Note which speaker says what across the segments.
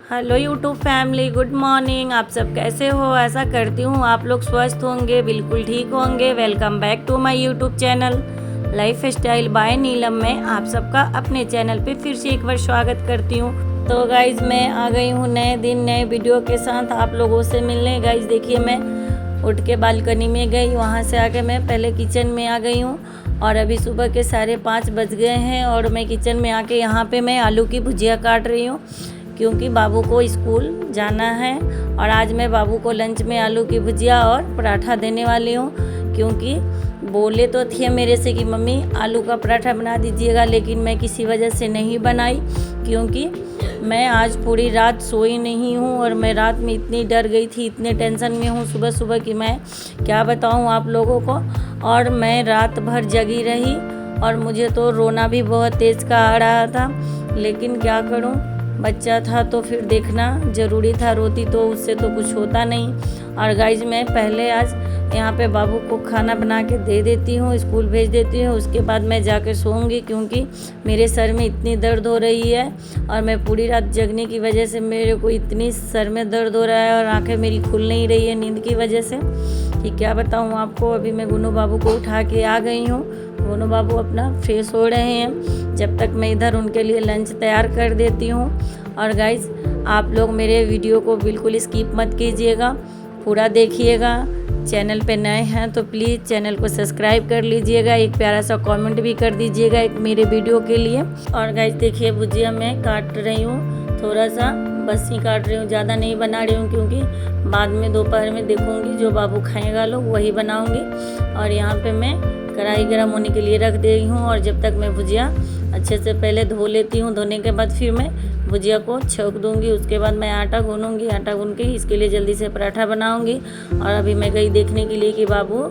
Speaker 1: Hello YouTube family, good morning. आप सब कैसे हो? ऐसा करती हूँ आप लोग स्वस्थ होंगे, बिल्कुल ठीक होंगे। Welcome back to my YouTube channel lifestyle by Neelam में आप सबका अपने चैनल पे फिर से एक बार स्वागत करती हूँ। तो गाइज़ मैं आ गई हूँ नए दिन नए वीडियो के साथ आप लोगों से मिलने। गाइज़ देखिए, मैं उठ के बालकनी में गई, वहाँ से आके मैं पहले किचन में आ गई हूँ और अभी सुबह के 5:30 बज गए हैं और मैं किचन में आके यहाँ पे मैं आलू की भुजिया काट रही हूँ क्योंकि बाबू को स्कूल जाना है। और आज मैं बाबू को लंच में आलू की भुजिया और पराठा देने वाली हूँ क्योंकि बोले तो थे मेरे से कि मम्मी आलू का पराठा बना दीजिएगा, लेकिन मैं किसी वजह से नहीं बनाई क्योंकि मैं आज पूरी रात सोई नहीं हूँ और मैं रात में इतनी डर गई थी, इतने टेंशन में हूँ सुबह सुबह कि मैं क्या बताऊँ आप लोगों को। और मैं रात भर जगी रही और मुझे तो रोना भी बहुत तेज़ का आ रहा था, लेकिन क्या करूँ, बच्चा था तो फिर देखना ज़रूरी था। रोती तो उससे तो कुछ होता नहीं। और गाइज मैं पहले आज यहाँ पे बाबू को खाना बना के दे देती हूँ, स्कूल भेज देती हूँ, उसके बाद मैं जाकर सोऊंगी क्योंकि मेरे सर में इतनी दर्द हो रही है और मैं पूरी रात जगने की वजह से मेरे को इतनी सर में दर्द हो रहा है और आंखें मेरी खुल नहीं रही है नींद की वजह से कि क्या बताऊँ आपको। अभी मैं गुनू बाबू को उठा के आ गई हूँ, दोनों बाबू अपना फ्रेश हो रहे हैं, जब तक मैं इधर उनके लिए लंच तैयार कर देती हूँ। और गाइज़ आप लोग मेरे वीडियो को बिल्कुल स्किप मत कीजिएगा, पूरा देखिएगा। चैनल पे नए हैं तो प्लीज़ चैनल को सब्सक्राइब कर लीजिएगा, एक प्यारा सा कमेंट भी कर दीजिएगा एक मेरे वीडियो के लिए। और गाइज़ देखिए भुजिया मैं काट रही हूँ, थोड़ा सा बस ही काट रही हूँ, ज़्यादा नहीं बना रही हूँ क्योंकि बाद में दोपहर में देखूँगी जो बाबू खाएगा लोग वही बनाऊँगी। और यहाँ पे मैं कढ़ाई गर्म होने के लिए रख दे रही हूँ और जब तक मैं भुजिया अच्छे से पहले धो लेती हूँ, धोने के बाद फिर मैं भुजिया को छौंक दूँगी। उसके बाद मैं आटा गूँनूँगी, आटा गूँन के इसके लिए जल्दी से पराठा बनाऊँगी। और अभी मैं गई देखने के लिए कि बाबू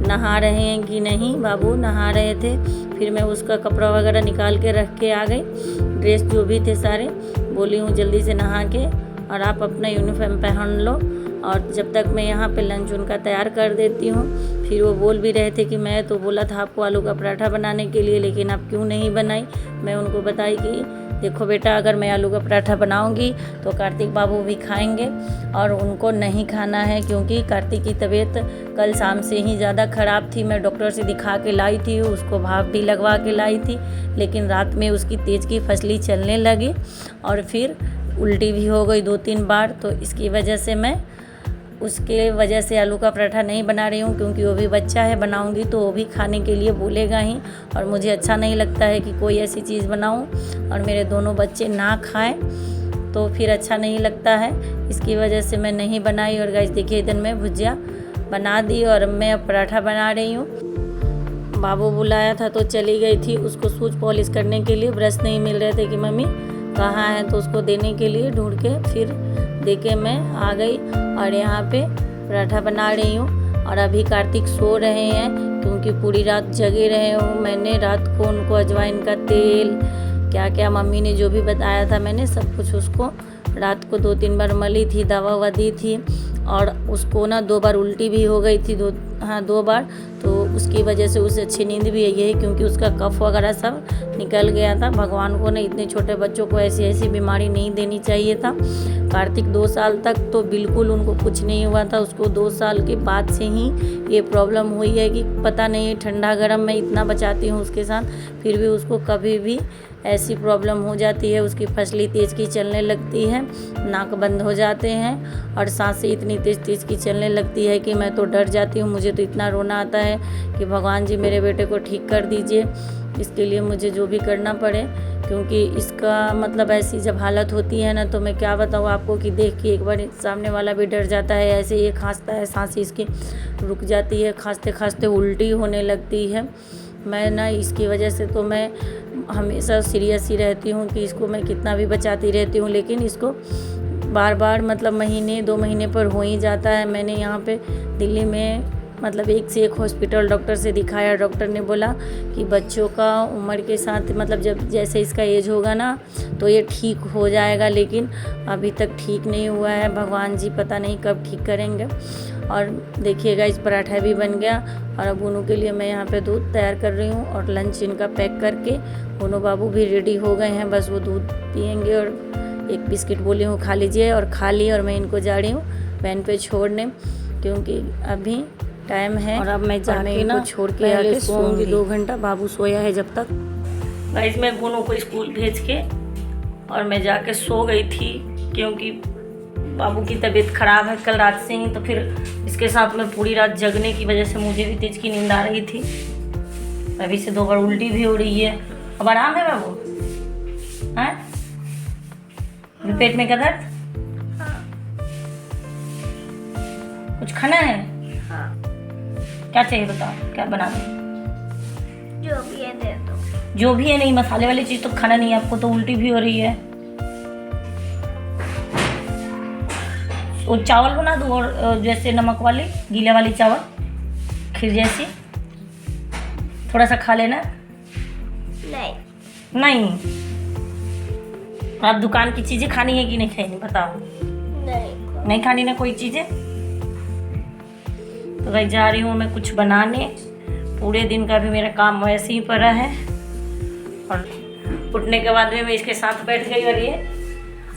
Speaker 1: नहा रहे हैं कि नहीं। बाबू नहा रहे थे, फिर मैं उसका कपड़ा वगैरह निकाल के रख के आ गई, ड्रेस जो भी थे सारे, बोली हूँ जल्दी से नहा के और आप अपना यूनिफॉर्म पहन लो। और जब तक मैं यहाँ पे लंच उनका तैयार कर देती हूँ, फिर वो बोल भी रहे थे कि मैं तो बोला था आपको आलू का पराठा बनाने के लिए, लेकिन आप क्यों नहीं बनाई। मैं उनको बताई कि देखो बेटा, अगर मैं आलू का पराठा बनाऊंगी तो कार्तिक बाबू भी खाएंगे और उनको नहीं खाना है क्योंकि कार्तिक की तबीयत कल शाम से ही ज़्यादा ख़राब थी। मैं डॉक्टर से दिखा के लाई थी, उसको भाप भी लगवा के लाई थी, लेकिन रात में उसकी तेज़ की फसली चलने लगी और फिर उल्टी भी हो गई 2-3 बार। तो इसकी वजह से मैं उसके वजह से आलू का पराठा नहीं बना रही हूँ क्योंकि वो भी बच्चा है, बनाऊंगी तो वो भी खाने के लिए बोलेगा ही और मुझे अच्छा नहीं लगता है कि कोई ऐसी चीज़ बनाऊँ और मेरे दोनों बच्चे ना खाएं तो फिर अच्छा नहीं लगता है। इसकी वजह से मैं नहीं बनाई। और गाइस देखिए इधर मैं भुजिया बना दी और मैं अब पराठा बना रही हूँ। बाबू बुलाया था तो चली गई थी उसको शूज पॉलिश करने के लिए, ब्रश नहीं मिल रहे थे कि मम्मी कहाँ है, तो उसको देने के लिए ढूंढ के फिर दे के मैं आ गई और यहाँ पे पराठा बना रही हूँ। और अभी कार्तिक सो रहे हैं क्योंकि पूरी रात जगे रहे हूँ। मैंने रात को उनको अजवाइन का तेल क्या क्या मम्मी ने जो भी बताया था मैंने सब कुछ उसको रात को 2-3 बार मली थी, दवा ववा दी थी। और उसको ना 2 बार उल्टी भी हो गई थी, 2 बार, तो उसकी वजह से उसे अच्छी नींद भी आई है क्योंकि उसका कफ वगैरह सब निकल गया था। भगवान को ना इतने छोटे बच्चों को ऐसी बीमारी नहीं देनी चाहिए था। कार्तिक 2 साल तक तो बिल्कुल उनको कुछ नहीं हुआ था, उसको 2 साल के बाद से ही ये प्रॉब्लम हुई है कि पता नहीं ठंडा गर्म मैं इतना बचाती हूँ उसके साथ, फिर भी उसको कभी भी ऐसी प्रॉब्लम हो जाती है। उसकी फसली तेज़ की चलने लगती है, नाक बंद हो जाते हैं और सांसें इतनी तेज़ की चलने लगती है कि मैं तो डर जाती हूँ। मुझे तो इतना रोना आता है कि भगवान जी मेरे बेटे को ठीक कर दीजिए, इसके लिए मुझे जो भी करना पड़े क्योंकि इसका मतलब ऐसी जब हालत होती है ना तो मैं क्या बताऊँ आपको कि देख के एक बार सामने वाला भी डर जाता है। ऐसे ये खांसता है, सांस इसकी रुक जाती है, खांसते खांसते उल्टी होने लगती है। मैं ना इसकी वजह से तो मैं हमेशा सीरियस ही रहती हूँ कि इसको मैं कितना भी बचाती रहती हूँ, लेकिन इसको बार बार मतलब महीने 2 महीने पर हो ही जाता है। मैंने यहाँ पे दिल्ली में मतलब एक से एक हॉस्पिटल डॉक्टर से दिखाया, डॉक्टर ने बोला कि बच्चों का उम्र के साथ मतलब जब जैसे इसका एज होगा ना तो ये ठीक हो जाएगा, लेकिन अभी तक ठीक नहीं हुआ है। भगवान जी पता नहीं कब ठीक करेंगे। और देखिएगा इस पराठा भी बन गया और अब उनों के लिए मैं यहाँ पे दूध तैयार कर रही हूँ और लंच इनका पैक करके दोनों बाबू भी रेडी हो गए हैं, बस वो दूध पियेंगे और एक बिस्किट बोली हूँ खा लीजिए, और खा ली। और मैं इनको जा रही हूँ वैन पे छोड़ने, क्योंकि अभी टाइम है। और अब मैं जाके ना छोड़ के आके सोऊंगी 2 घंटा। बाबू सोया है जब तक। गाइस मैं गोनू को स्कूल भेज के और मैं जाके सो गई थी, क्योंकि बाबू की तबीयत ख़राब है कल रात से ही। तो फिर इसके साथ में पूरी रात जगने की वजह से मुझे भी तेज की नींद आ रही थी। अभी से 2 बार उल्टी भी हो रही है। अब आराम है बाबू? हाँ, पेट में क्या दर्द? कुछ खाना है?
Speaker 2: हाँ।
Speaker 1: क्या चाहिए बताओ, क्या बना दूँ?
Speaker 2: जो भी है दे दो।
Speaker 1: जो भी है, नहीं मसाले वाली चीज़ तो खाना नहीं है आपको, तो उल्टी भी हो रही है। वो चावल बना दूँ, और जैसे नमक वाले गीले वाली चावल, खीर जैसी, थोड़ा सा खा लेना। नहीं आप दुकान की चीज़ें खानी है कि नहीं खानी बताओ? नहीं खानी ना कोई चीज़ें। तो भाई जा रही हूँ मैं कुछ बनाने। पूरे दिन का भी मेरा काम वैसे ही पड़ा है, और उठने के बाद में मैं इसके साथ बैठ गई। और ये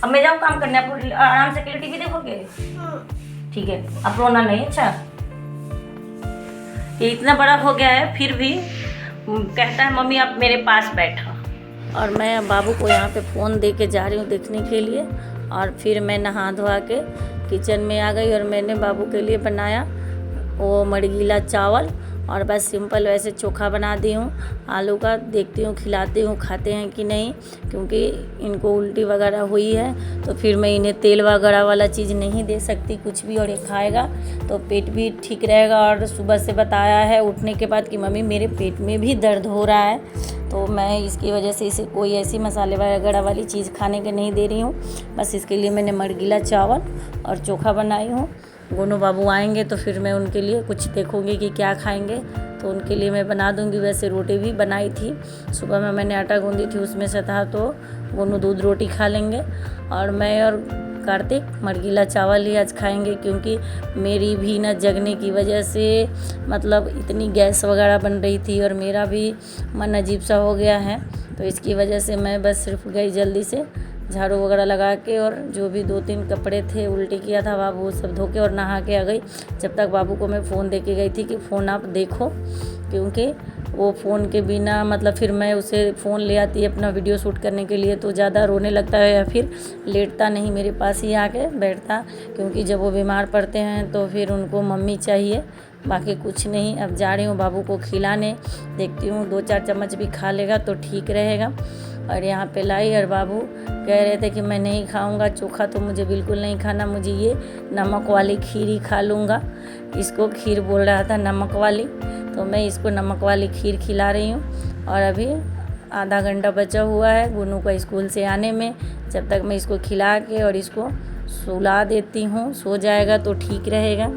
Speaker 1: अब मैं जाऊँ काम करने, आप आराम से अकेले टीवी देखोगे? ठीक है, आप रोना नहीं। अच्छा, ये इतना बड़ा हो गया है फिर भी कहता है मम्मी आप मेरे पास बैठो। और मैं बाबू को यहाँ पे फ़ोन दे के जा रही हूँ देखने के लिए। और फिर मैं नहा धोआ के किचन में आ गई, और मैंने बाबू के लिए बनाया वो मड़गीला चावल, और बस सिंपल वैसे चोखा बना दी हूँ आलू का। देखती हूँ खिलाती हूँ खाते हैं कि नहीं, क्योंकि इनको उल्टी वगैरह हुई है तो फिर मैं इन्हें तेल वगैरह वाला चीज़ नहीं दे सकती कुछ भी, और ये खाएगा तो पेट भी ठीक रहेगा। और सुबह से बताया है उठने के बाद कि मम्मी मेरे पेट में भी दर्द हो रहा है, तो मैं इसकी वजह से इसे कोई ऐसी मसाले वगैरह वाली चीज़ खाने के नहीं दे रही हूँ। बस इसके लिए मैंने मड़गीला चावल और चोखा बनाई हूँ। गोनू बाबू आएंगे तो फिर मैं उनके लिए कुछ देखूँगी कि क्या खाएंगे, तो उनके लिए मैं बना दूँगी। वैसे रोटी भी बनाई थी सुबह में, मैंने आटा गूंदी थी उसमें से था, तो गोनू दूध रोटी खा लेंगे, और मैं और कार्तिक मड़गीला चावल ही आज खाएंगे। क्योंकि मेरी भी ना जगने की वजह से मतलब इतनी गैस वगैरह बन रही थी, और मेरा भी मन अजीब सा हो गया है, तो इसकी वजह से मैं बस सिर्फ गई जल्दी से झाड़ू वगैरह लगा के, और जो भी 2-3 कपड़े थे उल्टी किया था बाबू वो सब धो के और नहा के आ गई। जब तक बाबू को मैं फ़ोन दे के गई थी कि फ़ोन आप देखो, क्योंकि वो फ़ोन के बिना मतलब फिर मैं उसे फ़ोन ले आती अपना वीडियो शूट करने के लिए, तो ज़्यादा रोने लगता है या फिर लेटता नहीं मेरे पास ही आके बैठता, क्योंकि जब वो बीमार पड़ते हैं तो फिर उनको मम्मी चाहिए, बाकी कुछ नहीं। अब जा रही हूँ बाबू को खिलाने, देखती हूँ 2-4 चम्मच भी खा लेगा तो ठीक रहेगा। और यहाँ पे लाई, और बाबू कह रहे थे कि मैं नहीं खाऊंगा चोखा, तो मुझे बिल्कुल नहीं खाना, मुझे ये नमक वाली खीर ही खा लूँगा। इसको खीर बोल रहा था नमक वाली, तो मैं इसको नमक वाली खीर खिला रही हूँ। और अभी आधा घंटा बचा हुआ है गोनू का स्कूल से आने में, जब तक मैं इसको खिला के और इसको सुला देती हूँ, सो जाएगा तो ठीक रहेगा।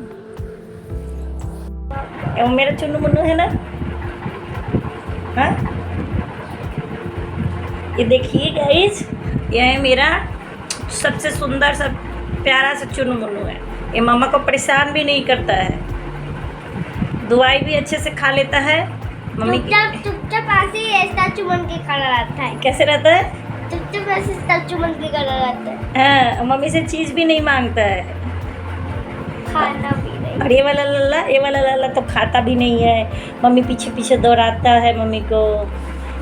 Speaker 1: मेरा चुन्नू मुन्नू है ना, हाँ ये देखिए गाइस, ये है मेरा सबसे सुंदर सा प्यारा सा चुन्नू मुन्नू है। ये मामा को परेशान भी नहीं करता है, दवाई भी अच्छे से खा लेता है। मम्मी
Speaker 2: चुपचाप ऐसे ही ऐसा चुमन के खड़ा रहता है।
Speaker 1: कैसे रहता है?
Speaker 2: चुपचाप ऐसे चुमन के खड़ा रहता है।
Speaker 1: हाँ, मम्मी से चीज़ भी नहीं मांगता है,
Speaker 2: खाना भी नहीं।
Speaker 1: और ये वाला लल्ला तो खाता भी नहीं है। मम्मी पीछे पीछे दौड़ाता है मम्मी को,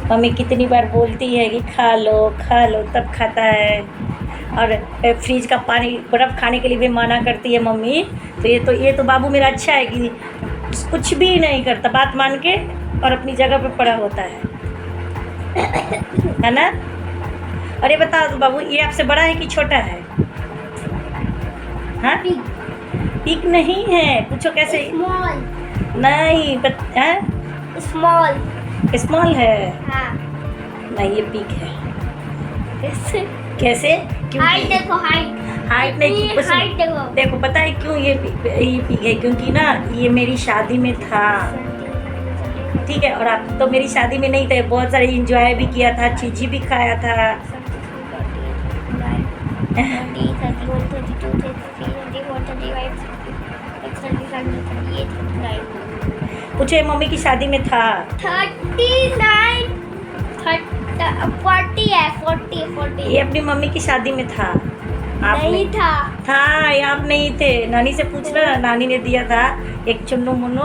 Speaker 1: मम्मी कितनी बार बोलती है कि खा लो तब खाता है। और फ्रिज का पानी बर्फ़ खाने के लिए भी मना करती है मम्मी। तो ये तो बाबू मेरा अच्छा है कि कुछ भी नहीं करता, बात मान के और अपनी जगह पे पड़ा होता है ना। और ये बताओ तो बाबू, ये आपसे बड़ा है कि छोटा है? हाँ, पिग नहीं है, पूछो कैसे?
Speaker 2: स्मॉल
Speaker 1: नहीं, स्मॉल है।
Speaker 2: हाँ।
Speaker 1: नहीं, ये पिग है। कैसे?
Speaker 2: हाइट देखो,
Speaker 1: हाइट नहीं,
Speaker 2: हाइट
Speaker 1: देखो पता है क्यों ये पिग है? क्योंकि ना ये मेरी शादी में था, ठीक है, और आप तो मेरी शादी में नहीं थे, बहुत सारे इंजॉय भी किया था, चीज़ी भी खाया था। पूछे मम्मी की शादी में था
Speaker 2: 39 40 है, 40।
Speaker 1: ये अपनी मम्मी की शादी में था। आप
Speaker 2: नहीं था।
Speaker 1: था, आप नहीं थे। नानी से पूछना, नानी ने दिया था एक चुन्नू मुन्नू।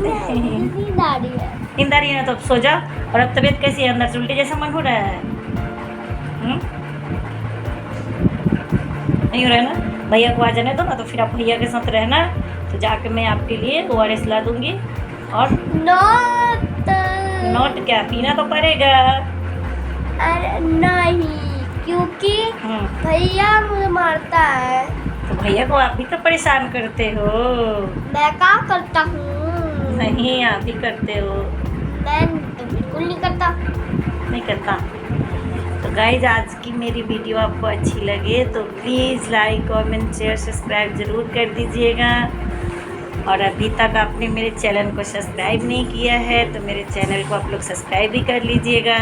Speaker 2: नींद आ रही है।
Speaker 1: नींद आ रही है ना, तो अब सो जा। और अब तबीयत कैसी है? अंदर से उल्टी जैसा मन हो रहा है? नहीं हो रहा है ना? भैया को आ जाने दो ना, तो फिर आप भैया के साथ रहना। तो जाके मैं आपके लिए ORS ला दूंगी। और नोट क्या, पीना तो पड़ेगा।
Speaker 2: अरे नहीं, क्योंकि भैया मुझे मारता है।
Speaker 1: तो भैया को आप भी तो परेशान करते हो।
Speaker 2: मैं क्या करता हूँ?
Speaker 1: नहीं, आप ही करते हो।
Speaker 2: मैं तो बिल्कुल नहीं करता।
Speaker 1: नहीं करता। तो गाइज, आज की मेरी वीडियो आपको अच्छी लगे तो please like, comment, share, subscribe ज़रूर कर दीजिएगा। और अभी तक आपने मेरे चैनल को सब्सक्राइब नहीं किया है तो मेरे चैनल को आप लोग सब्सक्राइब भी कर लीजिएगा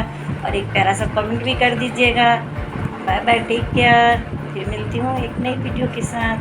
Speaker 1: और एक प्यारा सा कमेंट भी कर दीजिएगा। Bye bye, take care. फिर मिलती हूँ एक नई वीडियो के साथ।